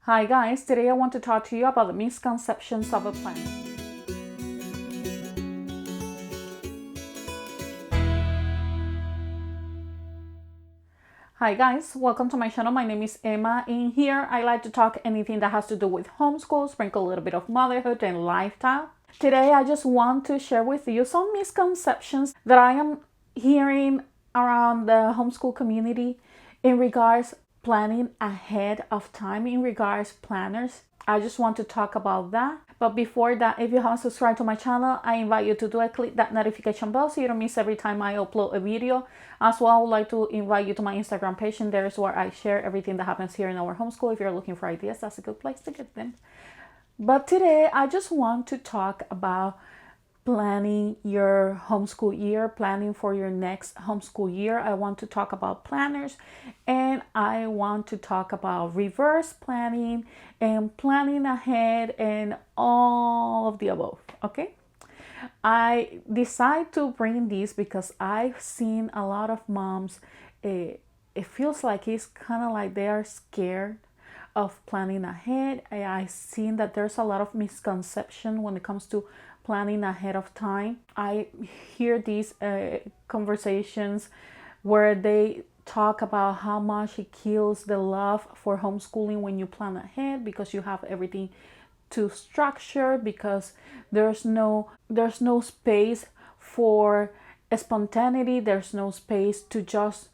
Hi guys, today I want to talk to you about the misconceptions of a plan. Hi guys, welcome to my channel. My name is Emma. In here, I like to talk anything that has to do with homeschool, sprinkle a little bit of motherhood and lifestyle. Today, I just want to share with you some misconceptions that I am hearing around the homeschool community in regards planning ahead of time, in regards planners. I just want to talk about that. But before that, if you haven't subscribed to my channel, I invite you to click that notification bell so you don't miss every time I upload a video. As well, I would like to invite you to my Instagram page, and there is where I share everything that happens here in our homeschool. If you're looking for ideas, that's a good place to get them. But today, I just want to talk about planning your homeschool year, planning for your next homeschool year. I want to talk about planners, and I want to talk about reverse planning and planning ahead and all of the above. Okay, I decide to bring this because I've seen a lot of moms. It feels like it's kind of like they are scared of planning ahead. I've seen that there's a lot of misconception when it comes to planning ahead of time. I hear these conversations where they talk about how much it kills the love for homeschooling when you plan ahead because you have everything to structure, because there's no space for spontaneity, there's no space to just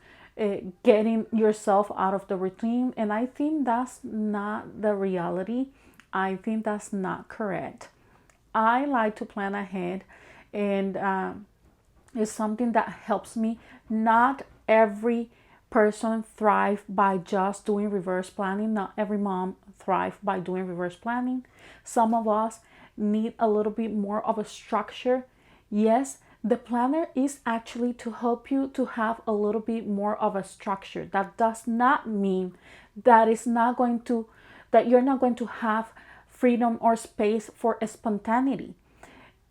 getting yourself out of the routine. And I think that's not the reality. I think that's not correct. I like to plan ahead, and it's something that helps me. Not every person thrive by just doing reverse planning. Not every mom thrive by doing reverse planning. Some of us need a little bit more of a structure. Yes, the planner is actually to help you to have a little bit more of a structure. That does not mean that you're not going to have freedom or space for spontaneity.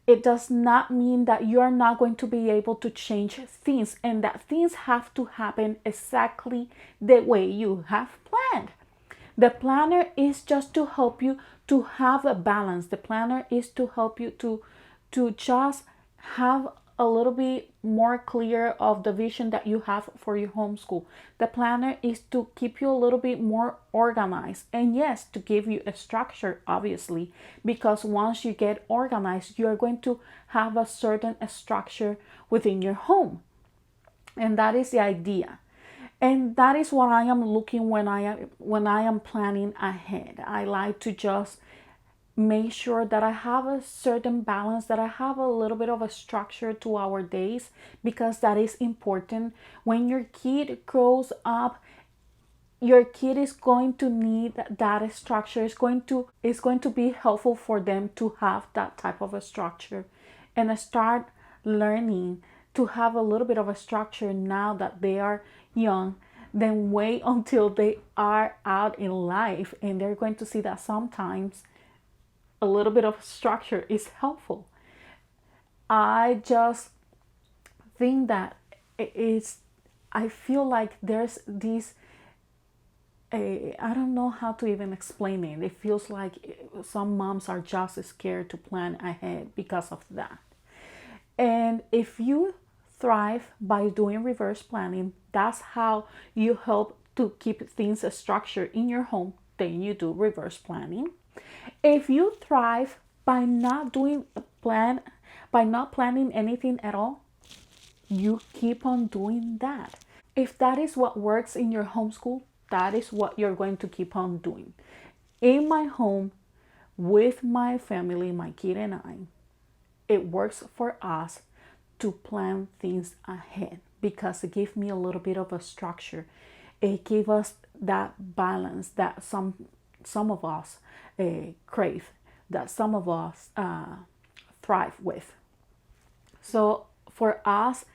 It does not mean that you are not going to be able to change things and that things have to happen exactly the way you have planned. The planner is just to help you to have a balance. The planner is to help you to just have a little bit more clear of the vision that you have for your homeschool. The planner is to keep you a little bit more organized, and yes, to give you a structure, obviously, because once you get organized, you're going to have a certain structure within your home, and that is the idea. And that is what I am looking when I am planning ahead. I like to just make sure that I have a certain balance, that I have a little bit of a structure to our days, because that is important. When your kid grows up, your kid is going to need that structure. It's going to be helpful for them to have that type of a structure and start learning to have a little bit of a structure now that they are young. Then wait until they are out in life, and they're going to see that sometimes a little bit of structure is helpful. I just think that I feel like there's this, I don't know how to even explain it. It feels like some moms are just scared to plan ahead because of that. And if you thrive by doing reverse planning, that's how you help to keep things structured in your home. Then you do reverse planning. If you thrive by not planning anything at all, you keep on doing that. If that is what works in your homeschool, that is what you're going to keep on doing. In my home, with my family, my kid and I, it works for us to plan things ahead because it gives me a little bit of a structure. It gives us that balance that some of us crave, that some of us thrive with. So for us,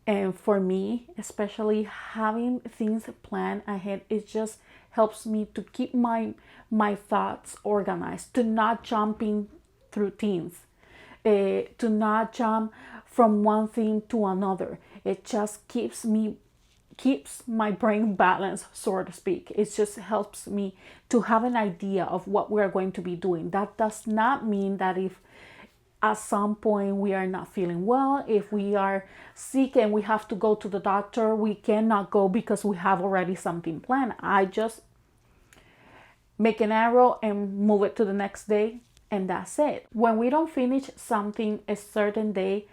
and for me especially, having things planned ahead, it just helps me to keep my thoughts organized, to not jumping through things, to not jump from one thing to another. It just keeps me keeps my brain balanced, so to speak. It just helps me to have an idea of what we're going to be doing. That does not mean that if at some point we are not feeling well, if we are sick and we have to go to the doctor, we cannot go because we have already something planned. I just make an arrow and move it to the next day, and that's it. When we don't finish something a certain day,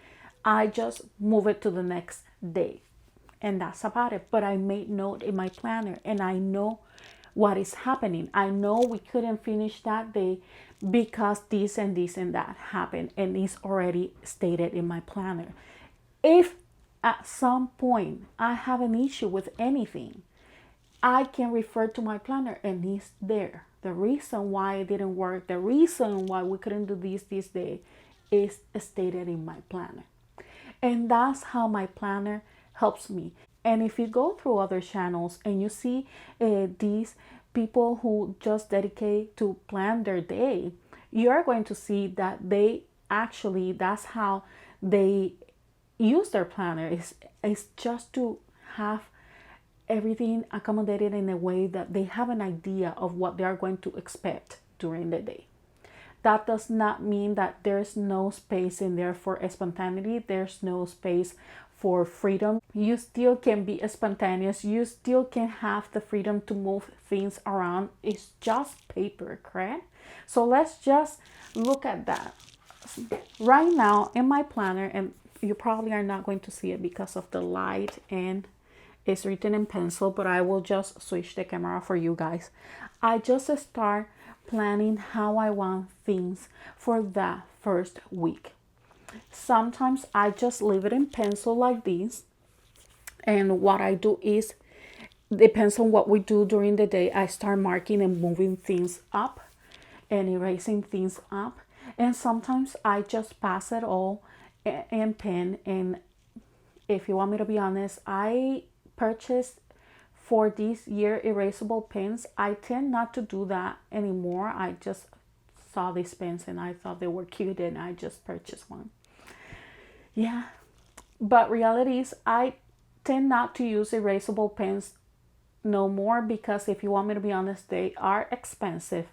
I just move it to the next day, and that's about it. But I made note in my planner, and I know what is happening. I know we couldn't finish that day because this and this and that happened, and it's already stated in my planner. If at some point I have an issue with anything, I can refer to my planner and it's there. The reason why it didn't work, the reason why we couldn't do this day is stated in my planner. And that's how my planner helps me. And if you go through other channels and you see these people who just dedicate to plan their day, you're going to see that that's how they use their planner. It's just to have everything accommodated in a way that they have an idea of what they are going to expect during the day. That does not mean that there's no space in there for spontaneity. There's no space for freedom. You still can be spontaneous. You still can have the freedom to move things around. It's just paper, correct? So let's just look at that. Right now in my planner, and you probably are not going to see it because of the light and it's written in pencil, but I will just switch the camera for you guys. I just start planning how I want things for that first week. Sometimes I just leave it in pencil like this. And what I do is, depends on what we do during the day, I start marking and moving things up and erasing things up. And sometimes I just pass it all in pen. And if you want me to be honest, I purchased for this year erasable pens. I tend not to do that anymore. I just saw these pens and I thought they were cute and I just purchased one. Yeah, but reality is I tend not to use erasable pens no more because if you want me to be honest, they are expensive.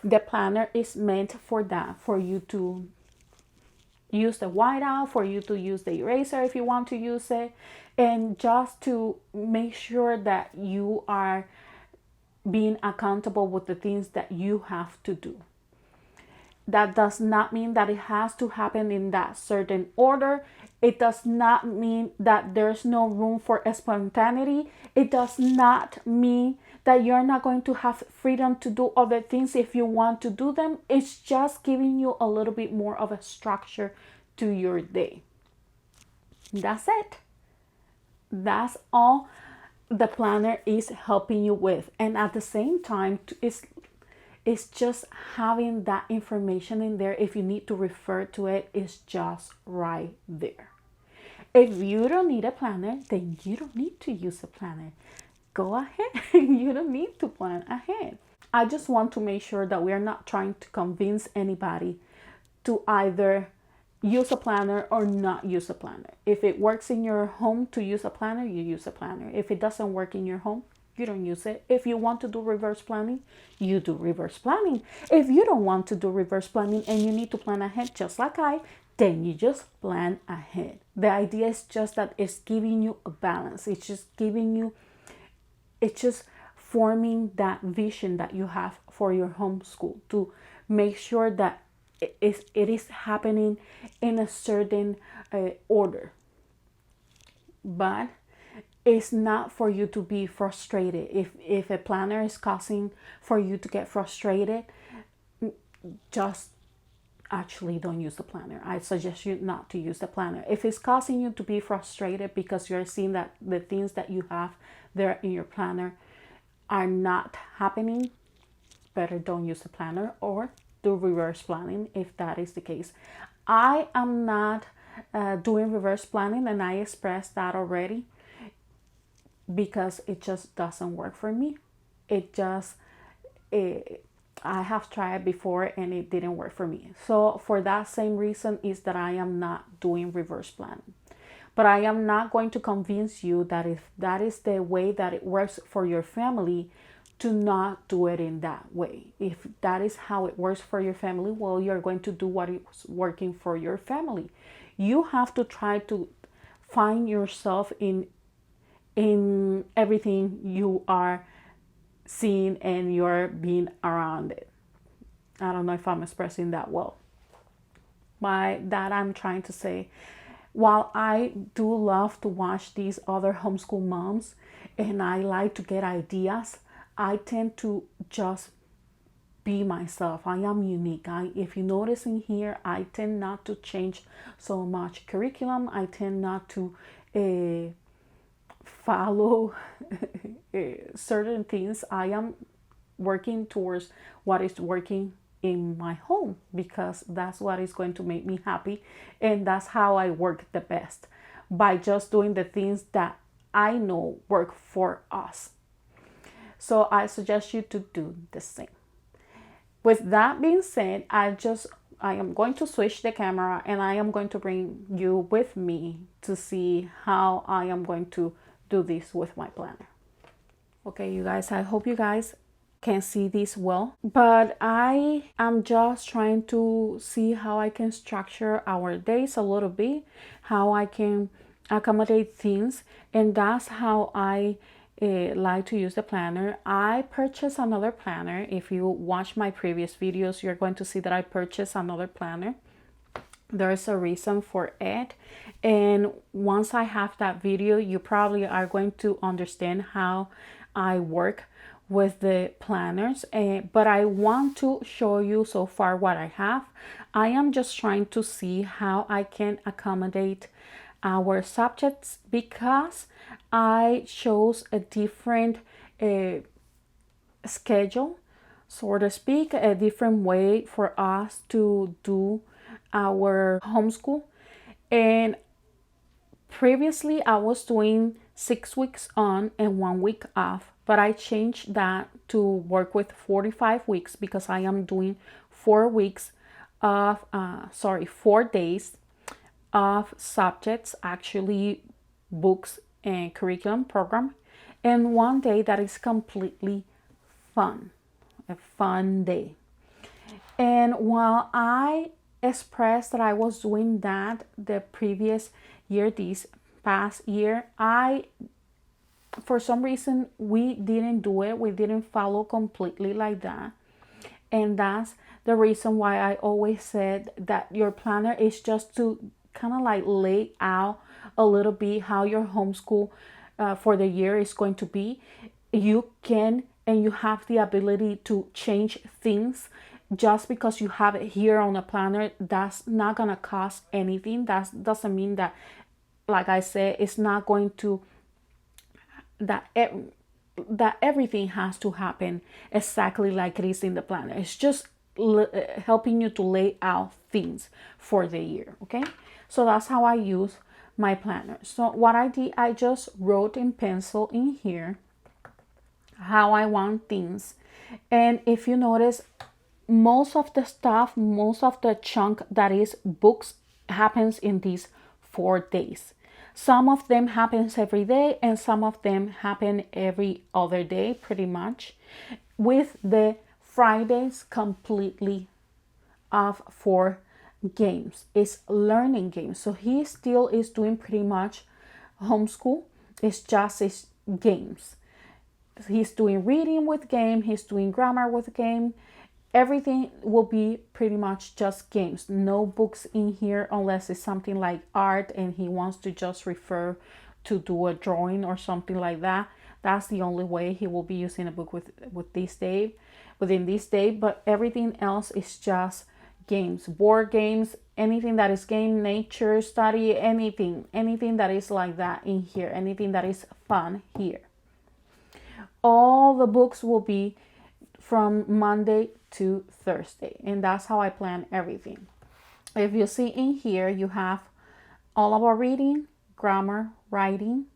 The planner is meant for that, for you to use the whiteout, for you to use the eraser if you want to use it, and just to make sure that you are being accountable with the things that you have to do. That does not mean that it has to happen in that certain order. It does not mean that there's no room for spontaneity. It does not mean that you're not going to have freedom to do other things if you want to do them. It's just giving you a little bit more of a structure to your day. That's it. That's all the planner is helping you with. And at the same time, it's just having that information in there. If you need to refer to it, it's just right there. If you don't need a planner, then you don't need to use a planner. Go ahead. You don't need to plan ahead. I just want to make sure that we're not trying to convince anybody to either use a planner or not use a planner. If it works in your home to use a planner, you use a planner. If it doesn't work in your home, you don't use it. If you want to do reverse planning, you do reverse planning. If you don't want to do reverse planning and you need to plan ahead just like then you just plan ahead. The idea is just that it's giving you a balance. It's just forming that vision that you have for your homeschool to make sure that it is happening in a certain order. But it's not for you to be frustrated. If a planner is causing for you to get frustrated, just actually don't use the planner. I suggest you not to use the planner. If it's causing you to be frustrated because you're seeing that the things that you have there in your planner are not happening, better don't use the planner or do reverse planning if that is the case. I am not doing reverse planning, and I expressed that already because it just doesn't work for me. I have tried before and it didn't work for me. So for that same reason is that I am not doing reverse planning. But I am not going to convince you that if that is the way that it works for your family, to not do it in that way. If that is how it works for your family, well, you're going to do what is working for your family. You have to try to find yourself in everything you are seeing and you're being around it. I don't know if I'm expressing that well. By that, I'm trying to say, while I do love to watch these other homeschool moms and I like to get ideas, I tend to just be myself. I am unique. If you notice in here, I tend not to change so much curriculum. I tend not to follow certain things. I am working towards what is working in my home because that's what is going to make me happy, and that's how I work the best, by just doing the things that I know work for us. So I suggest you to do the same. With that being said, I am going to switch the camera and I am going to bring you with me to see how I am going to do this with my planner. Okay, you guys, I hope you guys can see this well, but I am just trying to see how I can structure our days a little bit, how I can accommodate things, and that's how I like to use the planner. I purchased another planner. If you watch my previous videos, you're going to see that I purchased another planner. There's a reason for it, and once I have that video, you probably are going to understand how I work with the planners. But I want to show you so far what I have. I am just trying to see how I can accommodate our subjects because I chose a different schedule, so to speak, a different way for us to do our homeschool. And previously I was doing 6 weeks on and 1 week off, but I changed that to work with 45 weeks because I am doing 4 weeks of 4 days of subjects, actually books and curriculum program, and 1 day that is completely fun, a fun day. And while I expressed that I was doing that the previous year, this past year, for some reason we didn't do it. We didn't follow completely like that, and that's the reason why I always said that your planner is just to kind of like lay out a little bit how your homeschool for the year is going to be. You can and you have the ability to change things. Just because you have it here on a planner, that's not gonna cost anything. That doesn't mean that, like I said, it's not going to that everything has to happen exactly like it is in the planner. It's just helping you to lay out things for the year. Okay, so that's how I use my planner. So what I did, I just wrote in pencil in here how I want things. And if you notice, most of the stuff, most of the chunk that is books happens in these 4 days. Some of them happens every day and some of them happen every other day, pretty much, with the Fridays completely off for games. It's learning games. So he still is doing pretty much homeschool. It's just his games. He's doing reading with game. He's doing grammar with game. Everything will be pretty much just games. No books in here unless it's something like art and he wants to just refer to do a drawing or something like that. That's the only way he will be using a book within this day. But everything else is just games, board games, anything that is game, nature study, anything that is like that in here, anything that is fun here. All the books will be from Monday to Thursday, and that's how I plan everything. If you see in here, you have all about reading, grammar, writing.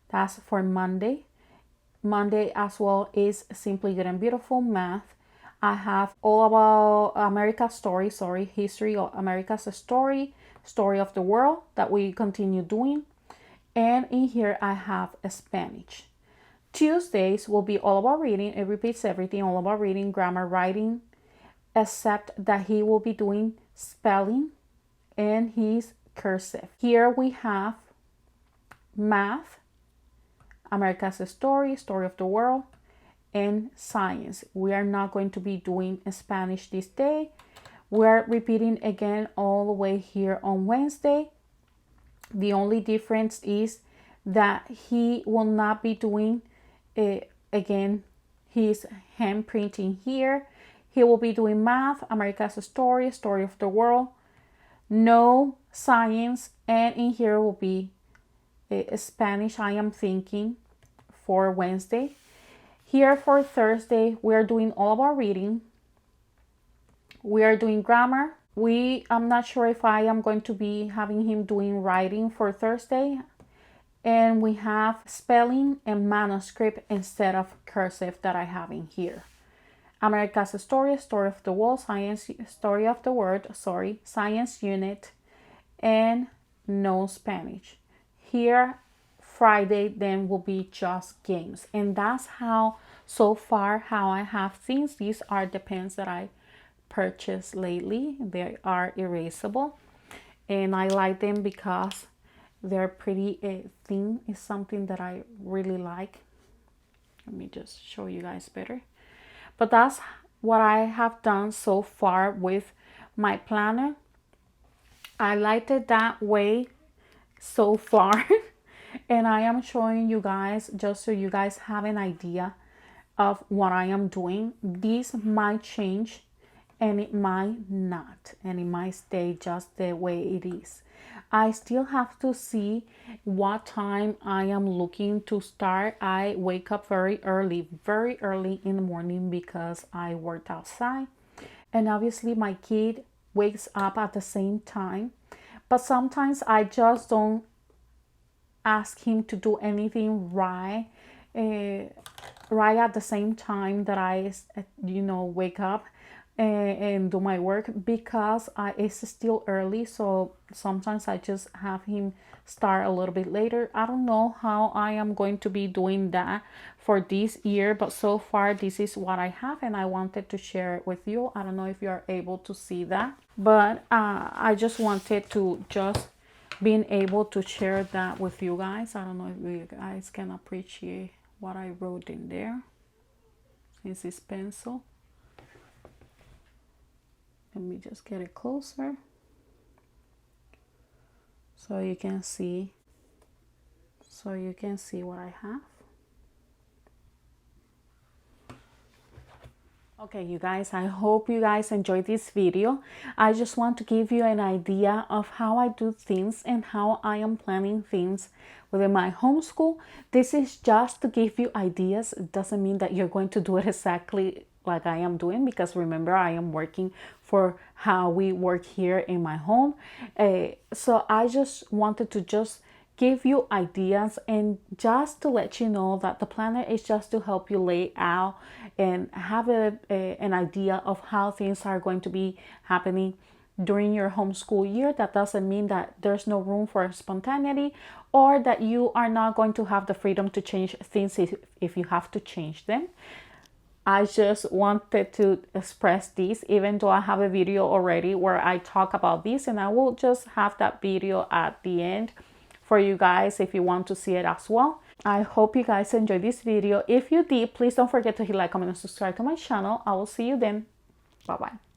That's for Monday. Monday as well is Simply Good and Beautiful, math. I have all about America's story, history of America's story, story of the world that we continue doing. And in here I have Spanish. Tuesdays will be all about reading. It repeats everything, all about reading, grammar, writing, except that he will be doing spelling and his cursive. Here we have math, America's story, story of the world, and science. We are not going to be doing Spanish this day. We're repeating again all the way here on Wednesday. The only difference is that he will not be doing again his hand printing here. He will be doing math, America's story, story of the world, no science, and in here will be Spanish, I am thinking, for Wednesday. Here for Thursday, we're doing all about reading. We are doing grammar. I'm not sure if I am going to be having him doing writing for Thursday. And we have spelling and manuscript instead of cursive that I have in here. America's story, story of the world, science, story of the world, science unit, and no Spanish. Here, Friday, then will be just games. And that's how, so far, how I have things. These are the pens that I purchased lately. They are erasable. And I like them because they're pretty thin. It's something that I really like. Let me just show you guys better. But that's what I have done so far with my planner. I liked it that way so far. And I am showing you guys just so you guys have an idea of what I am doing. These might change and it might not. And it might stay just the way it is. I still have to see what time I am looking to start. I wake up very early in the morning because I worked outside. And obviously my kid wakes up at the same time. But sometimes I just don't ask him to do anything right at the same time that I, wake up and do my work, because it's still early. So sometimes I just have him start a little bit later. I don't know how I am going to be doing that for this year, but so far this is what I have and I wanted to share it with you. I don't know if you are able to see that, but I just wanted to being able to share that with you guys. I don't know if you guys can appreciate what I wrote in there. This is pencil. Let me just get it closer so you can see what I have. Okay, you guys, I hope you guys enjoyed this video. I just want to give you an idea of how I do things and how I am planning things within my homeschool. This is just to give you ideas. It doesn't mean that you're going to do it exactly like I am doing, because remember, I am working for how we work here in my home. So I just wanted to just give you ideas and just to let you know that the planner is just to help you lay out and have an idea of how things are going to be happening during your homeschool year. That doesn't mean that there's no room for spontaneity or that you are not going to have the freedom to change things if you have to change them. I just wanted to express this, even though I have a video already where I talk about this, and I will just have that video at the end for you guys if you want to see it as well. I hope you guys enjoyed this video. If you did, please don't forget to hit like, comment, and subscribe to my channel. I will see you then. Bye bye.